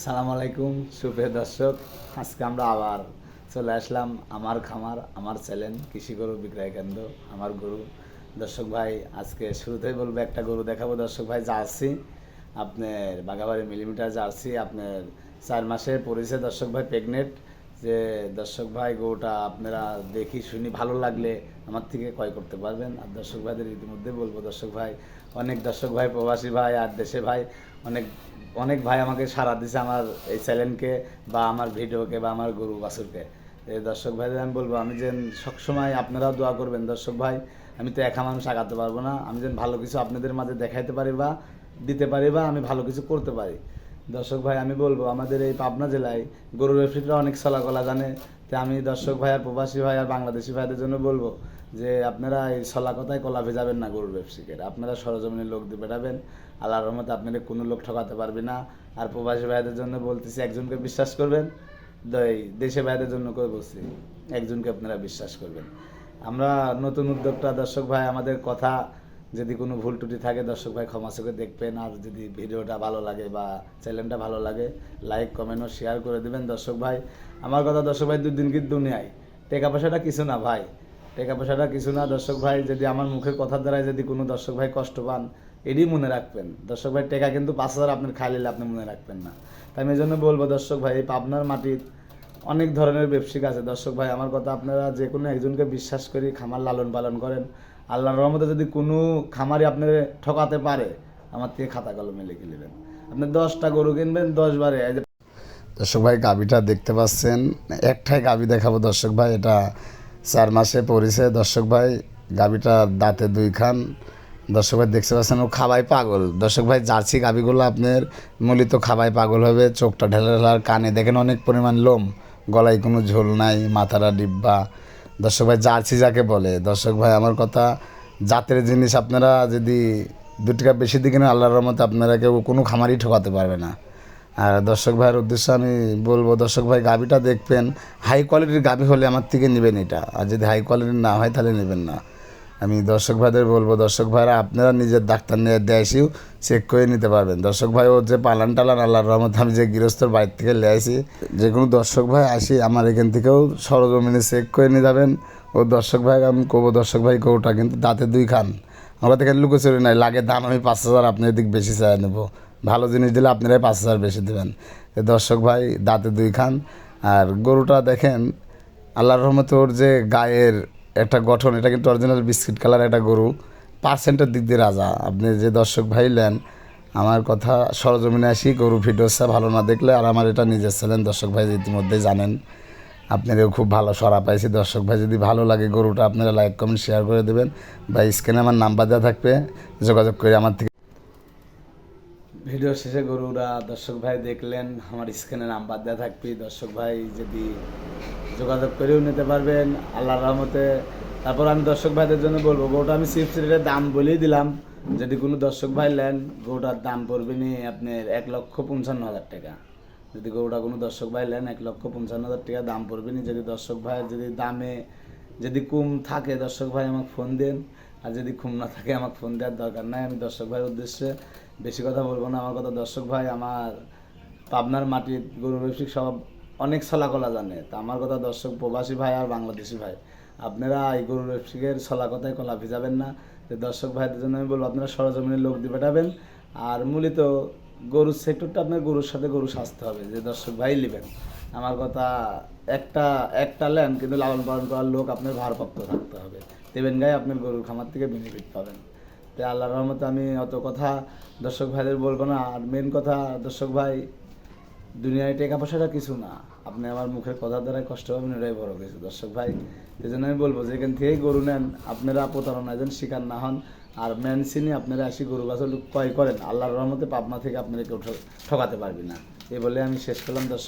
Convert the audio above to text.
সালাম আলাইকুম সুপ্রিয় দর্শক, আজকে আমরা আবার চলে আসলাম আমার খামার, আমার চ্যানেল কৃষি গরু বিক্রয় কেন্দ্র, আমার গরু। দর্শক ভাই, আজকে শুরুতেই বলবো একটা গরু দেখাবো। দর্শক ভাই, জার্সি, আপনার বাঘাবাড়ি মিলিমিটার জার্সি, আপনার 4 মাসে পড়েছে। দর্শক ভাই প্রেগনেন্ট। যে দর্শক ভাই, গরুটা আপনারা দেখি শুনি ভালো লাগলে আমার থেকে ক্রয় করতে পারবেন। আর দর্শক ভাইদের ইতিমধ্যে বলবো, দর্শক ভাই, অনেক দর্শক ভাই প্রবাসী ভাই আর দেশে ভাই অনেক অনেক ভাই আমাকে সাড়া দিছে আমার এই চ্যানেলকে বা আমার ভিডিওকে বা আমার গরু বাছুরকে। এই দর্শক ভাইদের আমি বলবো, আমি যেন সবসময় আপনারাও দোয়া করবেন। দর্শক ভাই, আমি তো একা মানুষ আগাতে পারবো না, আমি যেন ভালো কিছু আপনাদের মাঝে দেখাইতে পারি বা দিতে পারি বা আমি ভালো কিছু করতে পারি। দর্শক ভাই, আমি বলবো আমাদের এই পাবনা জেলায় গরুর ব্যবসায়ীরা অনেক চলাকলা জানে। তো আমি দর্শক ভাই আর প্রবাসী ভাই আর বাংলাদেশি ভাইদের জন্য বলবো যে আপনারা এই ছলা কথায় কলা ভেজাবেন না গরুর ব্যবসায়ীকে। আপনারা সরজমিনে লোক দিয়ে বেড়াবেন, আল্লাহর রহমতে আপনাদের কোনো লোক ঠকাতে পারবে না। আর প্রবাসী ভাইদের জন্য বলতেছি, একজনকে বিশ্বাস করবেন। দেশে ভাইদের জন্য করে বলছি, একজনকে আপনারা বিশ্বাস করবেন। আমরা নতুন উদ্যোক্তা। দর্শক ভাই, আমাদের কথা যদি কোনো ভুল ত্রুটি থাকে দর্শক ভাই ক্ষমা চোখে দেখবেন। আর যদি ভিডিওটা ভালো লাগে বা চ্যানেলটা ভালো লাগে, লাইক কমেন্ট ও শেয়ার করে দেবেন। দর্শক ভাই, আমার কথা দর্শক ভাই, দুদিন কি দুনিয়ায় টাকা পয়সাটা কিছু না ভাই, টাকা পয়সাটা কিছু না। দর্শক ভাই, যদি আমার মুখের কথার দ্বারাই যদি কোনো দর্শক ভাই কষ্ট পান, এটাই মনে রাখবেন। দর্শক ভাই, টাকা কিন্তু 5,000 আপনার খাই নিলে আপনি মনে রাখবেন না। তাই আমি এই জন্য বলবো দর্শক ভাই, এই পাবনার মাটির অনেক ধরনের ব্যবসায়িক আছে। দর্শক ভাই, আমার কথা আপনারা যে কোনো একজনকে বিশ্বাস করি খামার লালন পালন করেন। আল্লাহর রহমতে যদি কোনো খামারি আপনার ঠকাতে পারে, আমার থেকে খাতা কলমে লিখে নেবেন। আপনি 10টা গরু কিনবেন, 10 বারে এই যে দর্শক ভাই, গাভীটা দেখতে পাচ্ছেন, একটাই গাভী দেখাবো দর্শক ভাই। এটা 4 মাসে পড়েছে। দর্শক ভাই, গাভীটা দাঁতে 2 খান। দর্শক ভাই দেখতে পাচ্ছেন, ও খাবাই পাগল। দর্শক ভাই, জার্সি গাভীগুলো আপনার মূলত খাবাই পাগল হবে। চোখটা ঢেলে ঢেলার, কানে দেখেন অনেক পরিমাণ লোম, গলায় কোনো ঝোল নাই, মাথাটা ডিব্বা। দর্শক ভাই, জার্সি যাকে বলে। দর্শক ভাই, আমার কথা, জাতের জিনিস আপনারা যদি 2 টাকা বেশি দিকে না, আল্লাহর রহমতে আপনারা কেউ কোনো খামারই ঠকাতে পারবে না। আর দর্শক ভাইয়ের উদ্দেশ্যে আমি বলবো, দর্শক ভাই, গাভীটা দেখবেন, হাই কোয়ালিটির গাভী হলে আমার থেকে নেবেন এটা। আর যদি হাই কোয়ালিটির না হয় তাহলে নেবেন না। আমি দর্শক ভাইদের বলবো, দর্শক ভাইরা আপনারা নিজের ডাক্তার নিয়ে দেয়সিও চেক করে নিতে পারবেন। দর্শক ভাই, ওর যে পালান টালান আল্লাহর রহমতে আমি যে গৃহস্থর বাড়ির থেকে নিয়ে আসি, যে কোনো দর্শক ভাই আসি আমার এখান থেকেও সরজমিনে চেক করে নিয়ে যাবেন। ও দর্শক ভাই, আমি কবো দর্শক ভাই, ওটা কিন্তু দাঁতে 2 খান। আমার থেকে লুকোচুরি নাই, লাগে দাম আমি 5,000 আপনার দিক বেশি চাই নেবো। ভালো জিনিস দিলে আপনারাই 5,000 বেশি দেবেন। দর্শক ভাই, দাঁতে 2 খান। আর গরুটা দেখেন, আল্লাহর রহমতে ওর যে গায়ের একটা গঠন, এটা কিন্তু অরিজিনাল বিস্কিট কালার একটা গরু। পার্সেন্টের দিক দিয়ে রাজা। আপনি যে দর্শক ভাই নেন, আমার কথা সরজমিনে আসি, গরু ভিডিওসটা ভালো না দেখলে, আর আমার এটা নিজের চ্যানেল দর্শক ভাই ইতিমধ্যেই জানেন, আপনারাও খুব ভালো সরা পাইছি। দর্শক ভাই, যদি ভালো লাগে গরুটা, আপনারা লাইক কমেন্ট শেয়ার করে দেবেন। বা স্ক্রিনে আমার নাম্বার দেওয়া থাকবে, যোগাযোগ করে আমার থেকে। ভিডিও শেষে গরুরা দর্শক ভাই দেখলেন, আমার স্ক্রিনে নাম্বার দেওয়া থাকবে। দর্শক ভাই যদি যোগাযোগ করেও নিতে পারবেন আল্লাহর রহমতে। তারপর আমি দর্শক ভাইদের জন্য বলবো, গরুটা আমি চিপস রেটের দাম বলেই দিলাম। যদি কোনো দর্শক ভাই নেন, গরুটার দাম পড়বে নি আপনার 1,55,000 টাকা। যদি গরুটা কোনো দর্শক ভাই নেন, 1,55,000 টাকা দাম পড়বে নি। যদি দর্শক ভাই যদি দামে যদি কম থাকে, দর্শক ভাই আমাকে ফোন দেন। আর যদি কম না থাকে, আমাকে ফোন দেওয়ার দরকার নাই। আমি দর্শক ভাইয়ের উদ্দেশ্যে বেশি কথা বলবো না। আমার কথা দর্শক ভাই, আমার পাবনার মাটির গরু ব্যবসায়িক সব অনেক ছলাকলা জানে। তা আমার কথা দর্শক প্রবাসী ভাই আর বাংলাদেশি ভাই, আপনারা এই গরু ব্যবসায়িকের ছলা কথায় কলা ভিজাবেন না। যে দর্শক ভাইদের জন্য আমি বলবো, আপনারা সরজমিনের লোক দিয়ে পাঠাবেন। আর মূলত গরুর সেক্টরটা আপনার গরুর সাথে গরু সাজতে হবে, যে দর্শক ভাই নেবেন। আমার কথা, একটা একটা লেন, কিন্তু লালন পালন করার লোক আপনার ভারপ্রাপ্ত থাকতে হবে। দেবেন গায়ে আপনার গরুর খামার থেকে বেনিফিট পাবেন। তাই আল্লাহর রহমতে আমি অত কথা দর্শক ভাইদের বলবো না। আর মেন কথা দর্শক ভাই, দুনিয়ায় টাকা পয়সাটা কিছু না, আপনি আমার মুখের কথার দ্বারাই কষ্ট পাবেন, এটাই বড় কিছু দর্শক ভাই। এই জন্য আমি বলবো, যেখান থেকেই গরু নেন, আপনারা প্রতারণা যেন শিকার না হন। আর মেন চিনি আপনারা আসি গরু বাছুর ক্রয় করেন, আল্লাহর রহমতে পাবনা থেকে আপনারা কেউ ঠকাতে পারবি না। এই বলে আমি শেষ করলাম দর্শক।